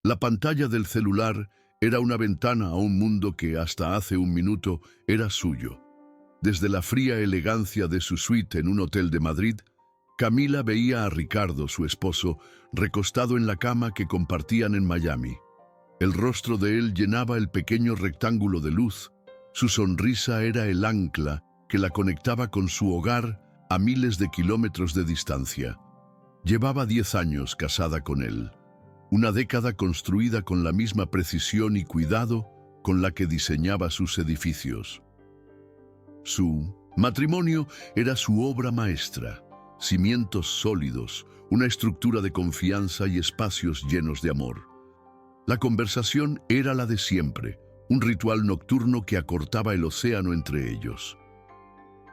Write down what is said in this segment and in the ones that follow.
La pantalla del celular era una ventana a un mundo que hasta hace un minuto era suyo. Desde la fría elegancia de su suite en un hotel de Madrid, Camila veía a Ricardo, su esposo, recostado en la cama que compartían en Miami. El rostro de él llenaba el pequeño rectángulo de luz. Su sonrisa era el ancla que la conectaba con su hogar a miles de kilómetros de distancia. Llevaba 10 años casada con él. Una década construida con la misma precisión y cuidado con la que diseñaba sus edificios. Su matrimonio era su obra maestra, cimientos sólidos, una estructura de confianza y espacios llenos de amor. La conversación era la de siempre, un ritual nocturno que acortaba el océano entre ellos.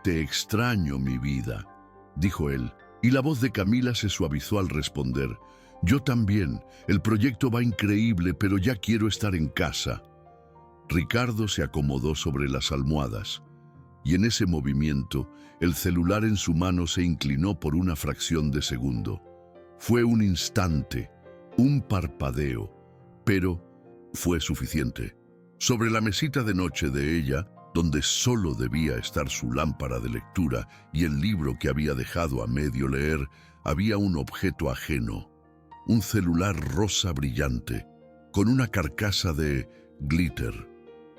«Te extraño, mi vida», dijo él, y la voz de Camila se suavizó al responder. «Yo también. El proyecto va increíble, pero ya quiero estar en casa». Ricardo se acomodó sobre las almohadas, y en ese movimiento, el celular en su mano se inclinó por una fracción de segundo. Fue un instante, un parpadeo, pero fue suficiente. Sobre la mesita de noche de ella, donde solo debía estar su lámpara de lectura y el libro que había dejado a medio leer, había un objeto ajeno, un celular rosa brillante, con una carcasa de glitter.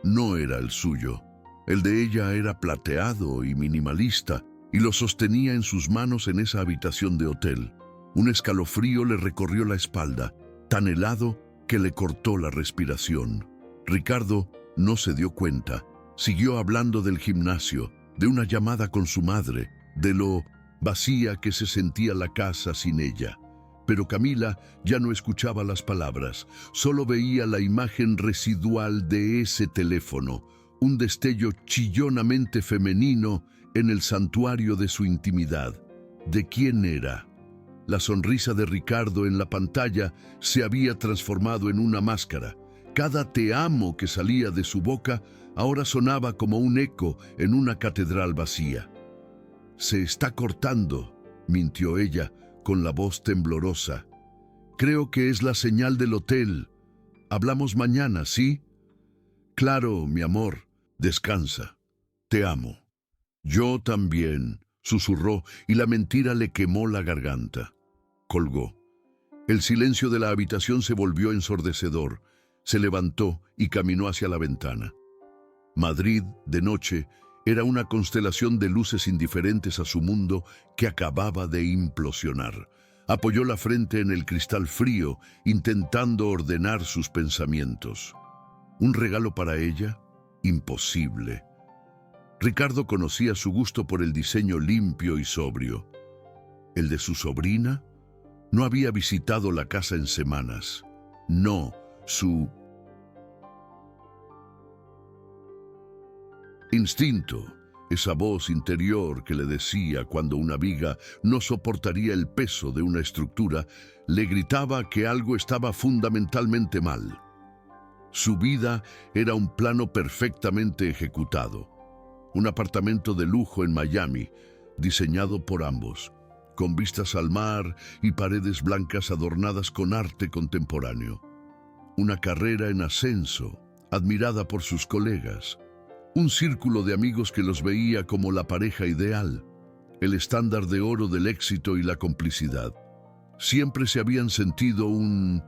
No era el suyo. El de ella era plateado y minimalista, y lo sostenía en sus manos en esa habitación de hotel. Un escalofrío le recorrió la espalda, tan helado que le cortó la respiración. Ricardo no se dio cuenta. Siguió hablando del gimnasio, de una llamada con su madre, de lo vacía que se sentía la casa sin ella. Pero Camila ya no escuchaba las palabras, solo veía la imagen residual de ese teléfono, un destello chillonamente femenino en el santuario de su intimidad. ¿De quién era? La sonrisa de Ricardo en la pantalla se había transformado en una máscara. Cada te amo que salía de su boca ahora sonaba como un eco en una catedral vacía. «Se está cortando», mintió ella con la voz temblorosa. «Creo que es la señal del hotel. Hablamos mañana, ¿sí?» «Claro, mi amor. Descansa. Te amo». «Yo también», susurró, y la mentira le quemó la garganta. Colgó. El silencio de la habitación se volvió ensordecedor. Se levantó y caminó hacia la ventana. Madrid, de noche, era una constelación de luces indiferentes a su mundo que acababa de implosionar. Apoyó la frente en el cristal frío, intentando ordenar sus pensamientos. ¿Un regalo para ella? Imposible. Ricardo conocía su gusto por el diseño limpio y sobrio. ¿El de su sobrina? No había visitado la casa en semanas. No, su instinto, esa voz interior que le decía cuando una viga no soportaría el peso de una estructura, le gritaba que algo estaba fundamentalmente mal. Su vida era un plano perfectamente ejecutado. Un apartamento de lujo en Miami, diseñado por ambos, con vistas al mar y paredes blancas adornadas con arte contemporáneo. Una carrera en ascenso, admirada por sus colegas. Un círculo de amigos que los veía como la pareja ideal, el estándar de oro del éxito y la complicidad. Siempre se habían sentido un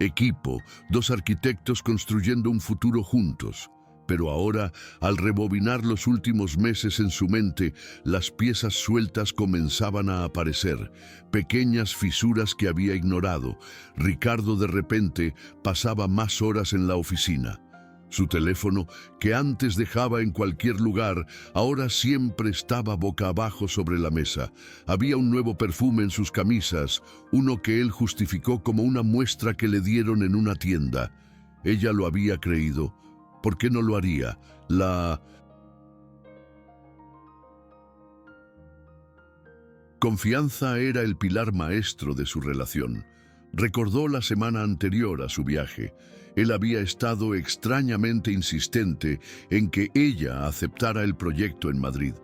equipo, dos arquitectos construyendo un futuro juntos. Pero ahora, al rebobinar los últimos meses en su mente, las piezas sueltas comenzaban a aparecer, pequeñas fisuras que había ignorado. Ricardo de repente pasaba más horas en la oficina. Su teléfono, que antes dejaba en cualquier lugar, ahora siempre estaba boca abajo sobre la mesa. Había un nuevo perfume en sus camisas, uno que él justificó como una muestra que le dieron en una tienda. Ella lo había creído. ¿Por qué no lo haría? La confianza era el pilar maestro de su relación. Recordó la semana anterior a su viaje. Él había estado extrañamente insistente en que ella aceptara el proyecto en Madrid.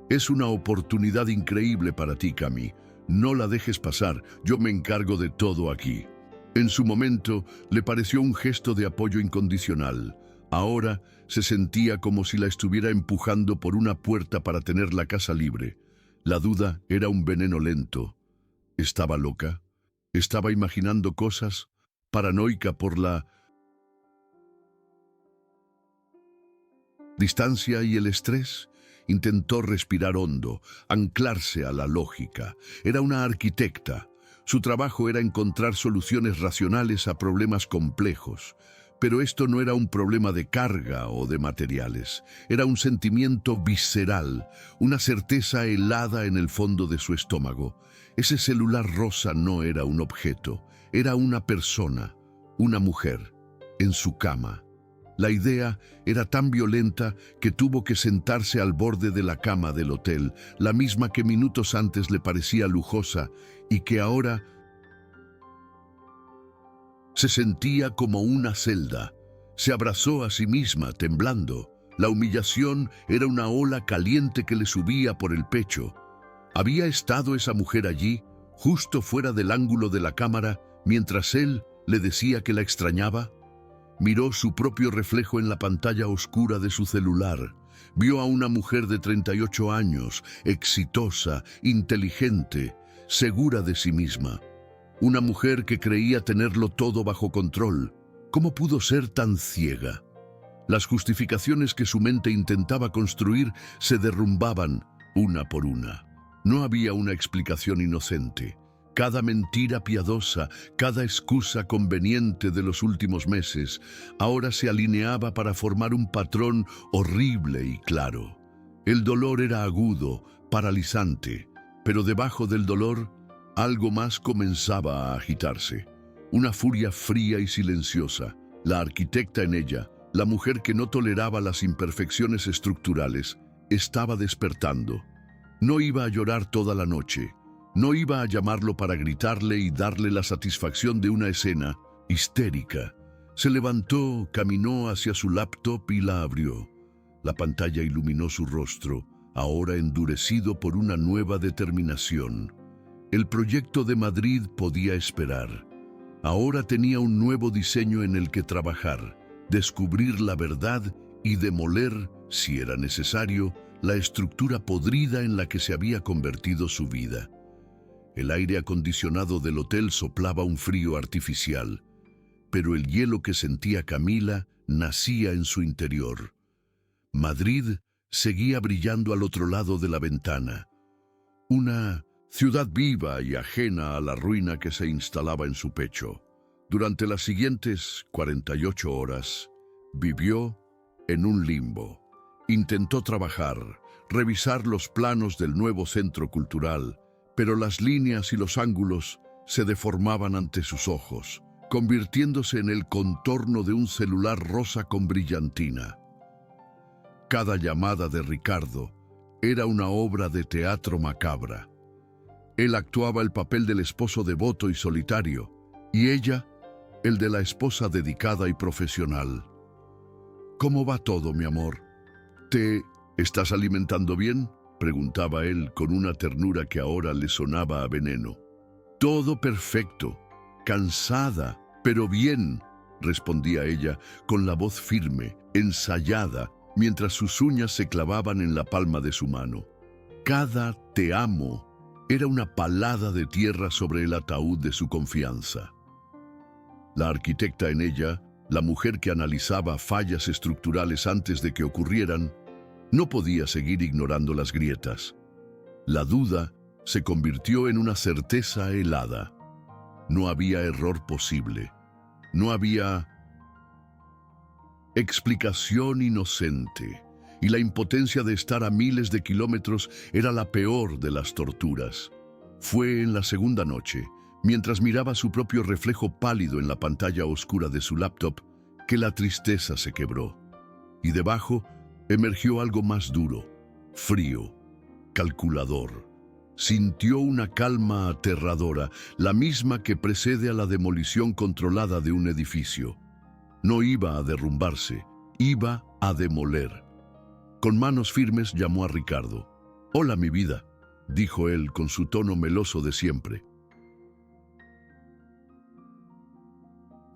«Es una oportunidad increíble para ti, Cami. No la dejes pasar. Yo me encargo de todo aquí». En su momento le pareció un gesto de apoyo incondicional. Ahora se sentía como si la estuviera empujando por una puerta para tener la casa libre. La duda era un veneno lento. ¿Estaba loca? ¿Estaba imaginando cosas? ¿Paranoica por la distancia y el estrés? Intentó respirar hondo, anclarse a la lógica. Era una arquitecta. Su trabajo era encontrar soluciones racionales a problemas complejos. Pero esto no era un problema de carga o de materiales. Era un sentimiento visceral, una certeza helada en el fondo de su estómago. Ese celular rosa no era un objeto, era una persona, una mujer, en su cama. La idea era tan violenta que tuvo que sentarse al borde de la cama del hotel, la misma que minutos antes le parecía lujosa y que ahora se sentía como una celda. Se abrazó a sí misma, temblando. La humillación era una ola caliente que le subía por el pecho. ¿Había estado esa mujer allí, justo fuera del ángulo de la cámara, mientras él le decía que la extrañaba? Miró su propio reflejo en la pantalla oscura de su celular. Vio a una mujer de 38 años, exitosa, inteligente, segura de sí misma. Una mujer que creía tenerlo todo bajo control. ¿Cómo pudo ser tan ciega? Las justificaciones que su mente intentaba construir se derrumbaban una por una. No había una explicación inocente. Cada mentira piadosa, cada excusa conveniente de los últimos meses, ahora se alineaba para formar un patrón horrible y claro. El dolor era agudo, paralizante, pero debajo del dolor, algo más comenzaba a agitarse. Una furia fría y silenciosa. La arquitecta en ella, la mujer que no toleraba las imperfecciones estructurales, estaba despertando. No iba a llorar toda la noche. No iba a llamarlo para gritarle y darle la satisfacción de una escena histérica. Se levantó, caminó hacia su laptop y la abrió. La pantalla iluminó su rostro, ahora endurecido por una nueva determinación. El proyecto de Madrid podía esperar. Ahora tenía un nuevo diseño en el que trabajar, descubrir la verdad y demoler, si era necesario, la estructura podrida en la que se había convertido su vida. El aire acondicionado del hotel soplaba un frío artificial, pero el hielo que sentía Camila nacía en su interior. Madrid seguía brillando al otro lado de la ventana. Una ciudad viva y ajena a la ruina que se instalaba en su pecho. Durante las siguientes 48 horas, vivió en un limbo. Intentó trabajar, revisar los planos del nuevo centro cultural, pero las líneas y los ángulos se deformaban ante sus ojos, convirtiéndose en el contorno de un celular rosa con brillantina. Cada llamada de Ricardo era una obra de teatro macabra. Él actuaba el papel del esposo devoto y solitario, y ella, el de la esposa dedicada y profesional. ¿Cómo va todo, mi amor? ¿Te estás alimentando bien?, preguntaba él con una ternura que ahora le sonaba a veneno. Todo perfecto, cansada, pero bien, respondía ella con la voz firme, ensayada, mientras sus uñas se clavaban en la palma de su mano. Cada te amo era una palada de tierra sobre el ataúd de su confianza. La arquitecta en ella, la mujer que analizaba fallas estructurales antes de que ocurrieran, no podía seguir ignorando las grietas. La duda se convirtió en una certeza helada. No había error posible. No había explicación inocente. Y la impotencia de estar a miles de kilómetros era la peor de las torturas. Fue en la segunda noche, mientras miraba su propio reflejo pálido en la pantalla oscura de su laptop, que la tristeza se quebró. Y debajo emergió algo más duro, frío, calculador. Sintió una calma aterradora, la misma que precede a la demolición controlada de un edificio. No iba a derrumbarse, iba a demoler. Con manos firmes llamó a Ricardo. «Hola, mi vida», dijo él con su tono meloso de siempre.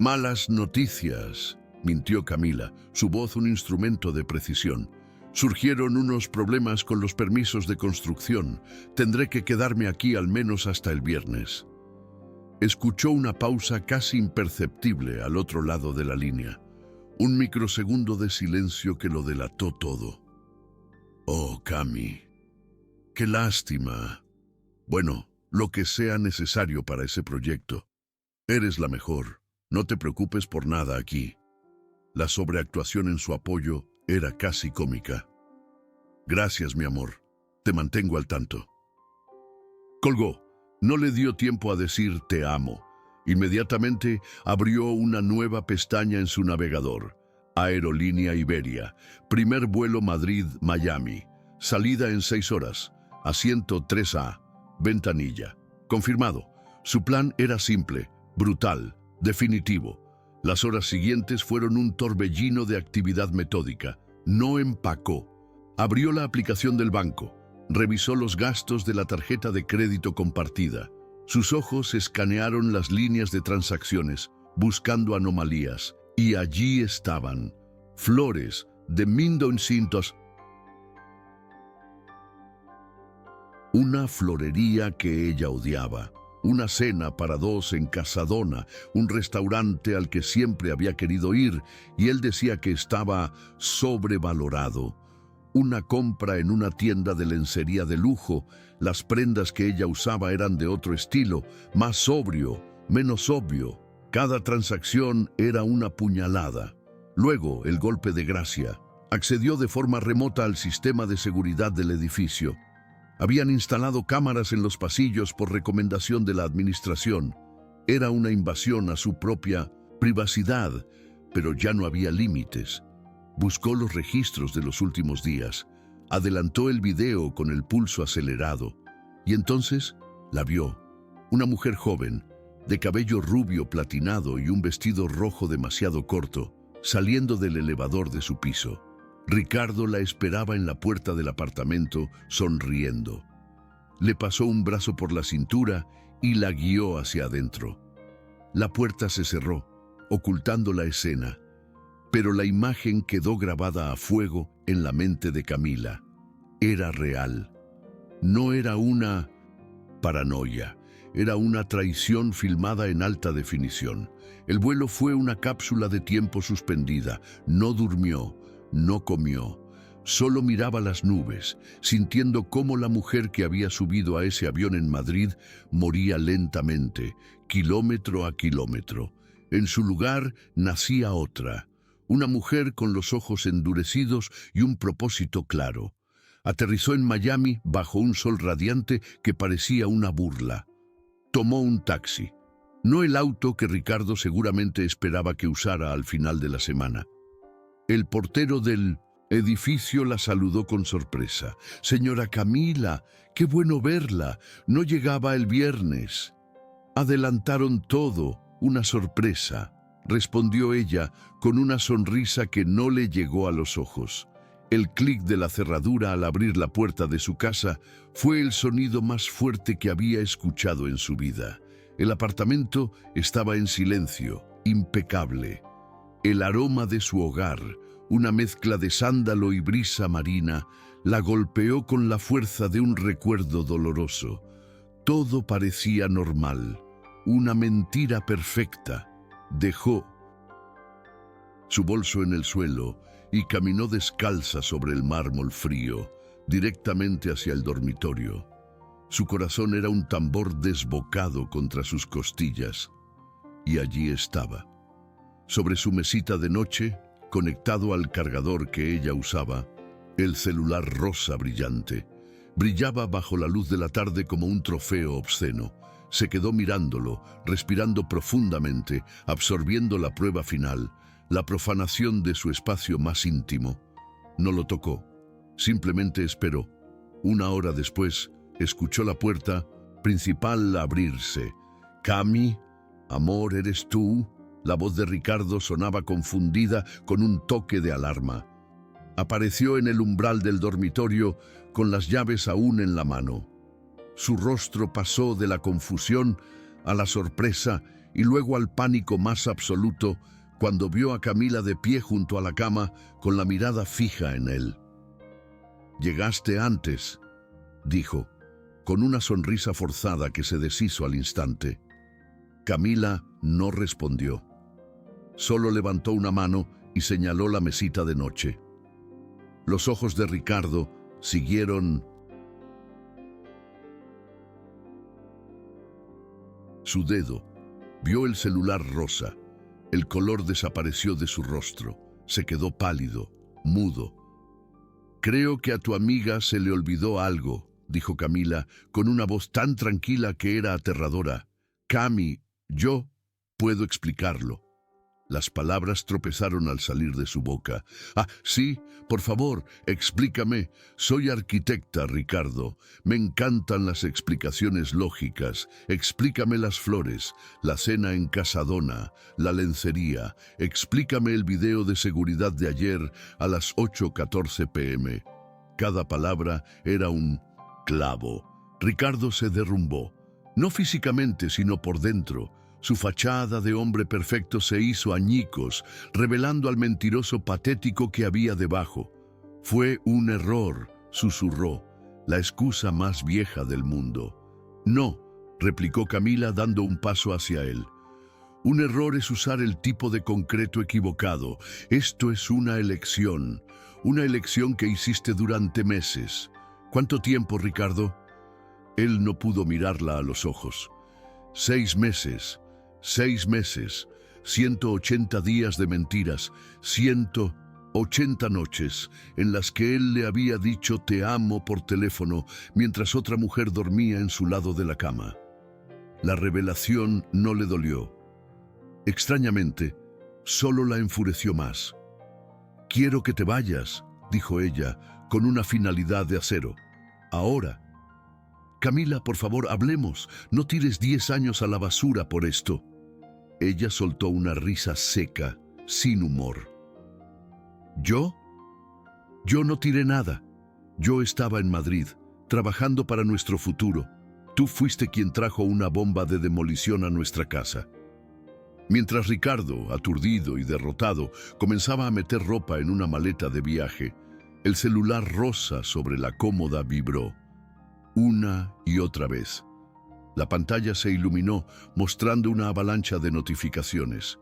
Malas noticias, mintió Camila, su voz un instrumento de precisión. Surgieron unos problemas con los permisos de construcción. Tendré que quedarme aquí al menos hasta el viernes. Escuchó una pausa casi imperceptible al otro lado de la línea. Un microsegundo de silencio que lo delató todo. Oh, Cami, qué lástima. Bueno, lo que sea necesario para ese proyecto. Eres la mejor. No te preocupes por nada aquí. La sobreactuación en su apoyo era casi cómica. Gracias, mi amor. Te mantengo al tanto. Colgó. No le dio tiempo a decir te amo. Inmediatamente abrió una nueva pestaña en su navegador. Aerolínea Iberia. Primer vuelo Madrid-Miami. Salida en 6 horas. Asiento 3A. Ventanilla. Confirmado. Su plan era simple, brutal, definitivo. Las horas siguientes fueron un torbellino de actividad metódica. No empacó. Abrió la aplicación del banco. Revisó los gastos de la tarjeta de crédito compartida. Sus ojos escanearon las líneas de transacciones, buscando anomalías. Y allí estaban. Flores de 1.200. Una florería que ella odiaba. Una cena para 2 en Casadona, un restaurante al que siempre había querido ir, y él decía que estaba sobrevalorado. Una compra en una tienda de lencería de lujo. Las prendas que ella usaba eran de otro estilo, más sobrio, menos obvio. Cada transacción era una puñalada. Luego, el golpe de gracia. Accedió de forma remota al sistema de seguridad del edificio. Habían instalado cámaras en los pasillos por recomendación de la administración. Era una invasión a su propia privacidad, pero ya no había límites. Buscó los registros de los últimos días, adelantó el video con el pulso acelerado, y entonces la vio. Una mujer joven, de cabello rubio platinado y un vestido rojo demasiado corto, saliendo del elevador de su piso. Ricardo la esperaba en la puerta del apartamento, sonriendo. Le pasó un brazo por la cintura y la guió hacia adentro. La puerta se cerró, ocultando la escena, pero la imagen quedó grabada a fuego en la mente de Camila. Era real. No era una paranoia, era una traición filmada en alta definición. El vuelo fue una cápsula de tiempo suspendida. No durmió. No comió, solo miraba las nubes, sintiendo cómo la mujer que había subido a ese avión en Madrid moría lentamente, kilómetro a kilómetro. En su lugar nacía otra, una mujer con los ojos endurecidos y un propósito claro. Aterrizó en Miami bajo un sol radiante que parecía una burla. Tomó un taxi, no el auto que Ricardo seguramente esperaba que usara al final de la semana. El portero del edificio la saludó con sorpresa. «Señora Camila, qué bueno verla. No llegaba el viernes». «Adelantaron todo, una sorpresa», respondió ella con una sonrisa que no le llegó a los ojos. El clic de la cerradura al abrir la puerta de su casa fue el sonido más fuerte que había escuchado en su vida. El apartamento estaba en silencio, impecable. El aroma de su hogar, una mezcla de sándalo y brisa marina, la golpeó con la fuerza de un recuerdo doloroso. Todo parecía normal, una mentira perfecta. Dejó su bolso en el suelo y caminó descalza sobre el mármol frío, directamente hacia el dormitorio. Su corazón era un tambor desbocado contra sus costillas, y allí estaba. Sobre su mesita de noche, conectado al cargador que ella usaba, el celular rosa brillante. Brillaba bajo la luz de la tarde como un trofeo obsceno. Se quedó mirándolo, respirando profundamente, absorbiendo la prueba final, la profanación de su espacio más íntimo. No lo tocó, simplemente esperó. 1 hora después, escuchó la puerta principal abrirse. «Cami, amor, ¿eres tú?». La voz de Ricardo sonaba confundida con un toque de alarma. Apareció en el umbral del dormitorio con las llaves aún en la mano. Su rostro pasó de la confusión a la sorpresa y luego al pánico más absoluto cuando vio a Camila de pie junto a la cama con la mirada fija en él. «Llegaste antes», dijo, con una sonrisa forzada que se deshizo al instante. Camila no respondió. Solo levantó una mano y señaló la mesita de noche. Los ojos de Ricardo siguieron su dedo. Vio el celular rosa. El color desapareció de su rostro. Se quedó pálido, mudo. «Creo que a tu amiga se le olvidó algo», dijo Camila, con una voz tan tranquila que era aterradora. «Cami, yo puedo explicarlo». Las palabras tropezaron al salir de su boca. «Ah, sí, por favor, explícame. Soy arquitecta, Ricardo. Me encantan las explicaciones lógicas. Explícame las flores, la cena en Casadona, la lencería. Explícame el video de seguridad de ayer a las 8:14 p.m. Cada palabra era un clavo. Ricardo se derrumbó. No físicamente, sino por dentro. Su fachada de hombre perfecto se hizo añicos, revelando al mentiroso patético que había debajo. «Fue un error», susurró, «la excusa más vieja del mundo». «No», replicó Camila dando un paso hacia él. «Un error es usar el tipo de concreto equivocado. Esto es una elección que hiciste durante meses». «¿Cuánto tiempo, Ricardo?» Él no pudo mirarla a los ojos. 6 meses. 6 meses, 180 días de mentiras, 180 noches en las que él le había dicho «te amo» por teléfono mientras otra mujer dormía en su lado de la cama. La revelación no le dolió. Extrañamente, solo la enfureció más. «Quiero que te vayas», dijo ella, con una finalidad de acero. «Ahora». «Camila, por favor, hablemos. No tires 10 años a la basura por esto». Ella soltó una risa seca, sin humor. «¿Yo? Yo no tiré nada. Yo estaba en Madrid, trabajando para nuestro futuro. Tú fuiste quien trajo una bomba de demolición a nuestra casa». Mientras Ricardo, aturdido y derrotado, comenzaba a meter ropa en una maleta de viaje, el celular rosa sobre la cómoda vibró. Una y otra vez. La pantalla se iluminó, mostrando una avalancha de notificaciones.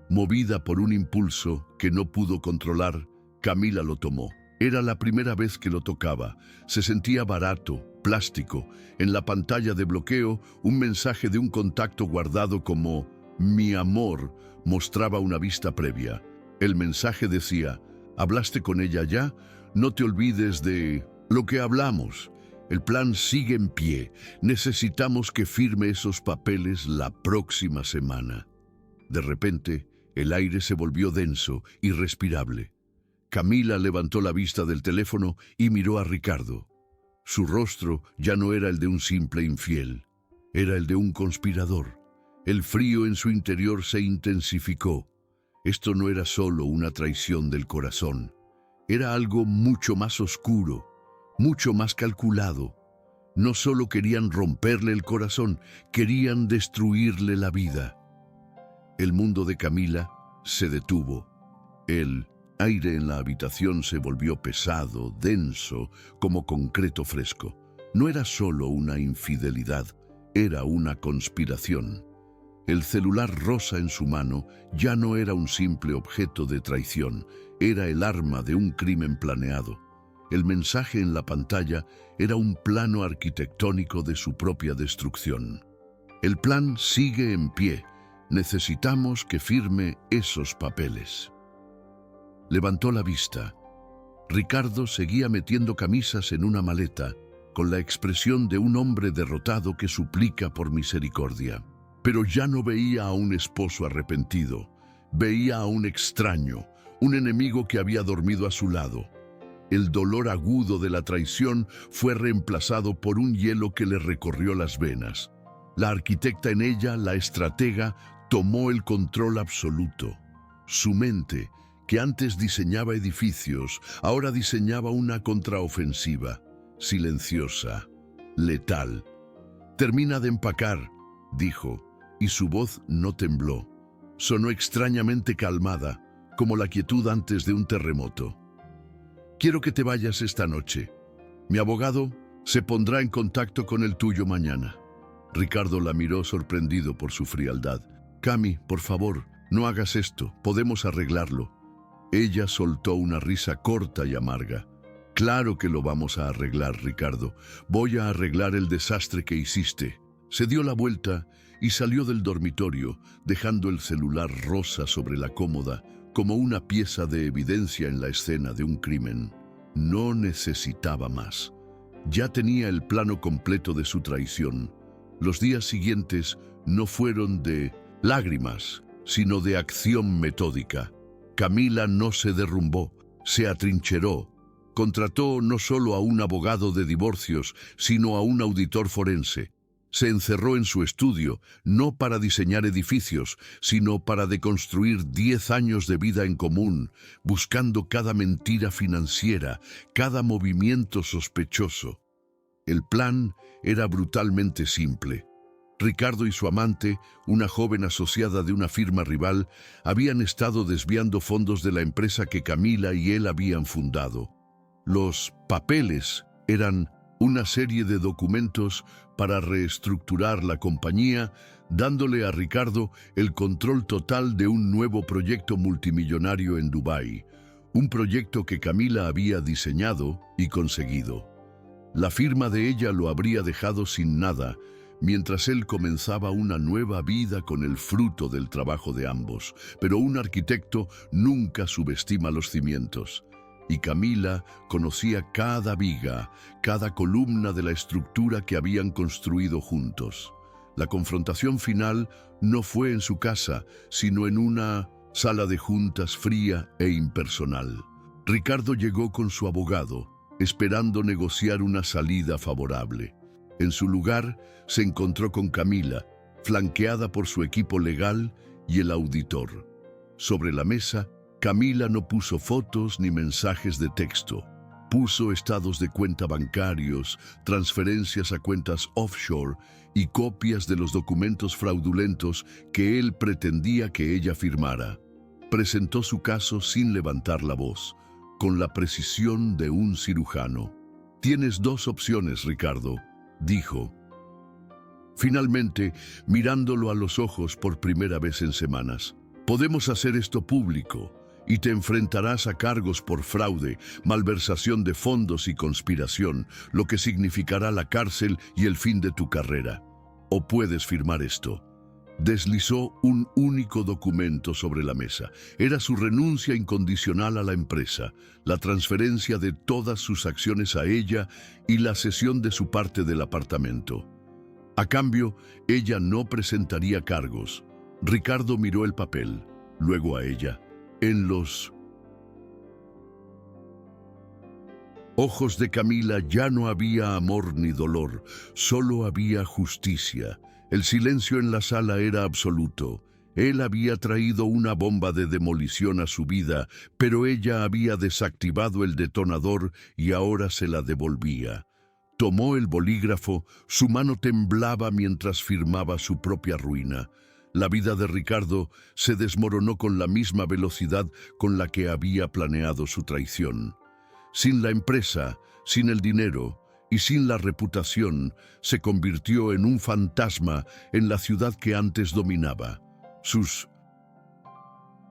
Movida por un impulso que no pudo controlar, Camila lo tomó. Era la primera vez que lo tocaba. Se sentía barato, plástico. En la pantalla de bloqueo, un mensaje de un contacto guardado como «Mi amor» mostraba una vista previa. El mensaje decía: «¿Hablaste con ella ya? No te olvides de lo que hablamos. El plan sigue en pie. Necesitamos que firme esos papeles la próxima semana». De repente, el aire se volvió denso, irrespirable. Camila levantó la vista del teléfono y miró a Ricardo. Su rostro ya no era el de un simple infiel, era el de un conspirador. El frío en su interior se intensificó. Esto no era solo una traición del corazón, era algo mucho más oscuro, mucho más calculado. No solo querían romperle el corazón, querían destruirle la vida. El mundo de Camila se detuvo. El aire en la habitación se volvió pesado, denso, como concreto fresco. No era solo una infidelidad, era una conspiración. El celular rosa en su mano ya no era un simple objeto de traición, era el arma de un crimen planeado. El mensaje en la pantalla era un plano arquitectónico de su propia destrucción. «El plan sigue en pie. Necesitamos que firme esos papeles». Levantó la vista. Ricardo seguía metiendo camisas en una maleta, con la expresión de un hombre derrotado que suplica por misericordia. Pero ya no veía a un esposo arrepentido. Veía a un extraño, un enemigo que había dormido a su lado. El dolor agudo de la traición fue reemplazado por un hielo que le recorrió las venas. La arquitecta en ella, la estratega, tomó el control absoluto. Su mente, que antes diseñaba edificios, ahora diseñaba una contraofensiva, silenciosa, letal. «Termina de empacar», dijo. y su voz no tembló. Sonó extrañamente calmada, como la quietud antes de un terremoto. Quiero que te vayas esta noche. Mi abogado se pondrá en contacto con el tuyo mañana. Ricardo la miró sorprendido por su frialdad. Cami, por favor, no hagas esto, podemos arreglarlo. Ella soltó una risa corta y amarga. Claro que lo vamos a arreglar, Ricardo. Voy a arreglar el desastre que hiciste. Se dio la vuelta y salió del dormitorio, dejando el celular rosa sobre la cómoda, como una pieza de evidencia en la escena de un crimen. No necesitaba más. Ya tenía el plano completo de su traición. Los días siguientes no fueron de lágrimas, sino de acción metódica. Camila no se derrumbó, se atrincheró. Contrató no solo a un abogado de divorcios, sino a un auditor forense. Se encerró en su estudio, no para diseñar edificios, sino para deconstruir 10 años de vida en común, buscando cada mentira financiera, cada movimiento sospechoso. El plan era brutalmente simple. Ricardo y su amante, una joven asociada de una firma rival, habían estado desviando fondos de la empresa que Camila y él habían fundado. Los papeles eran una serie de documentos para reestructurar la compañía, dándole a Ricardo el control total de un nuevo proyecto multimillonario en Dubái, un proyecto que Camila había diseñado y conseguido. La firma de ella lo habría dejado sin nada, mientras él comenzaba una nueva vida con el fruto del trabajo de ambos. Pero un arquitecto nunca subestima los cimientos. Y Camila conocía cada viga, cada columna de la estructura que habían construido juntos. La confrontación final no fue en su casa, sino en una sala de juntas fría e impersonal. Ricardo llegó con su abogado, esperando negociar una salida favorable. En su lugar, se encontró con Camila, flanqueada por su equipo legal y el auditor. Sobre la mesa, Camila no puso fotos ni mensajes de texto. Puso estados de cuenta bancarios, transferencias a cuentas offshore y copias de los documentos fraudulentos que él pretendía que ella firmara. Presentó su caso sin levantar la voz, con la precisión de un cirujano. «Tienes 2 opciones, Ricardo», dijo. Finalmente, mirándolo a los ojos por primera vez en semanas. «Podemos hacer esto público y te enfrentarás a cargos por fraude, malversación de fondos y conspiración, lo que significará la cárcel y el fin de tu carrera. O puedes firmar esto». Deslizó un único documento sobre la mesa. Era su renuncia incondicional a la empresa, la transferencia de todas sus acciones a ella y la cesión de su parte del apartamento. A cambio, ella no presentaría cargos. Ricardo miró el papel, luego a ella. En los ojos de Camila ya no había amor ni dolor, solo había justicia. El silencio en la sala era absoluto. Él había traído una bomba de demolición a su vida, pero ella había desactivado el detonador y ahora se la devolvía. Tomó el bolígrafo, su mano temblaba mientras firmaba su propia ruina. La vida de Ricardo se desmoronó con la misma velocidad con la que había planeado su traición. Sin la empresa, sin el dinero y sin la reputación, se convirtió en un fantasma en la ciudad que antes dominaba. Sus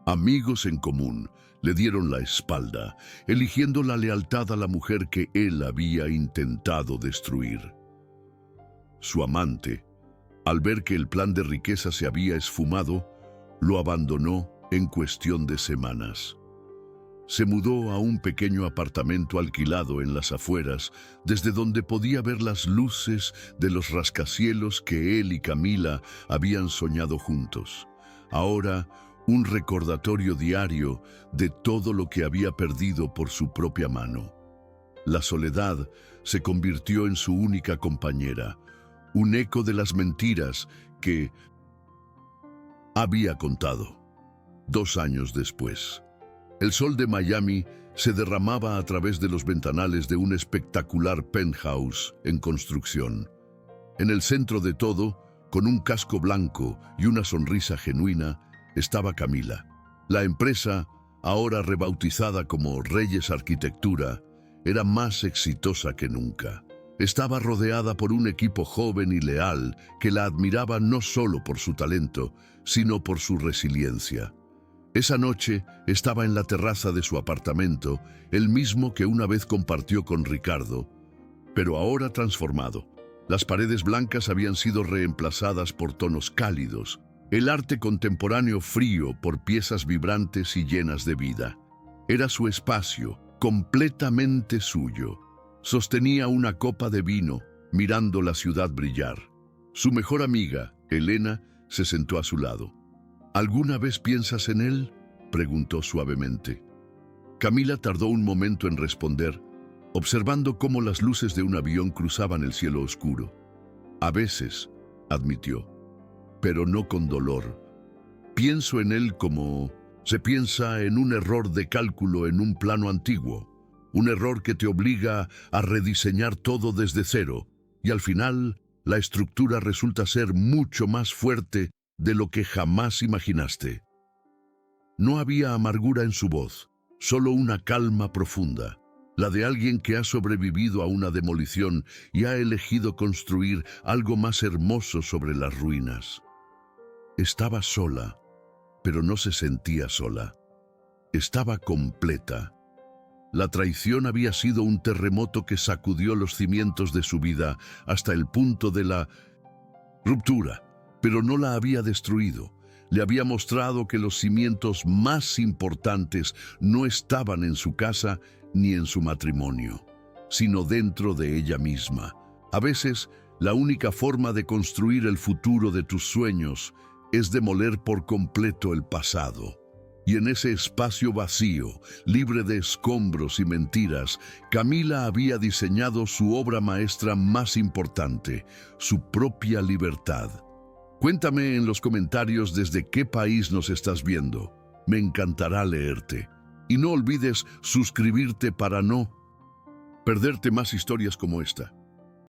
amigos en común le dieron la espalda, eligiendo la lealtad a la mujer que él había intentado destruir. Su amante, al ver que el plan de riqueza se había esfumado, lo abandonó en cuestión de semanas. Se mudó a un pequeño apartamento alquilado en las afueras, desde donde podía ver las luces de los rascacielos que él y Camila habían soñado juntos. Ahora, un recordatorio diario de todo lo que había perdido por su propia mano. La soledad se convirtió en su única compañera, un eco de las mentiras que había contado. 2 años después, el sol de Miami se derramaba a través de los ventanales de un espectacular penthouse en construcción. En el centro de todo, Con un casco blanco y una sonrisa genuina estaba Camila. La empresa, ahora rebautizada como Reyes Arquitectura, era más exitosa que nunca. Estaba rodeada por un equipo joven y leal que la admiraba no solo por su talento, sino por su resiliencia. Esa noche estaba en la terraza de su apartamento, el mismo que una vez compartió con Ricardo, pero ahora transformado. Las paredes blancas habían sido reemplazadas por tonos cálidos, el arte contemporáneo frío por piezas vibrantes y llenas de vida. Era su espacio, completamente suyo. Sostenía una copa de vino, mirando la ciudad brillar. Su mejor amiga, Elena, se sentó a su lado. ¿Alguna vez piensas en él?, preguntó suavemente. Camila tardó un momento en responder, observando cómo las luces de un avión cruzaban el cielo oscuro. A veces, admitió, pero no con dolor. Pienso en él como se piensa en un error de cálculo en un plano antiguo, un error que te obliga a rediseñar todo desde cero, y al final la estructura resulta ser mucho más fuerte de lo que jamás imaginaste. No había amargura en su voz, solo una calma profunda, la de alguien que ha sobrevivido a una demolición y ha elegido construir algo más hermoso sobre las ruinas. Estaba sola, pero no se sentía sola. Estaba completa. La traición había sido un terremoto que sacudió los cimientos de su vida hasta el punto de la ruptura, pero no la había destruido. Le había mostrado que los cimientos más importantes no estaban en su casa ni en su matrimonio, sino dentro de ella misma. A veces, la única forma de construir el futuro de tus sueños es demoler por completo el pasado. Y en ese espacio vacío, libre de escombros y mentiras, Camila había diseñado su obra maestra más importante, su propia libertad. Cuéntame en los comentarios desde qué país nos estás viendo. Me encantará leerte. Y no olvides suscribirte para no perderte más historias como esta.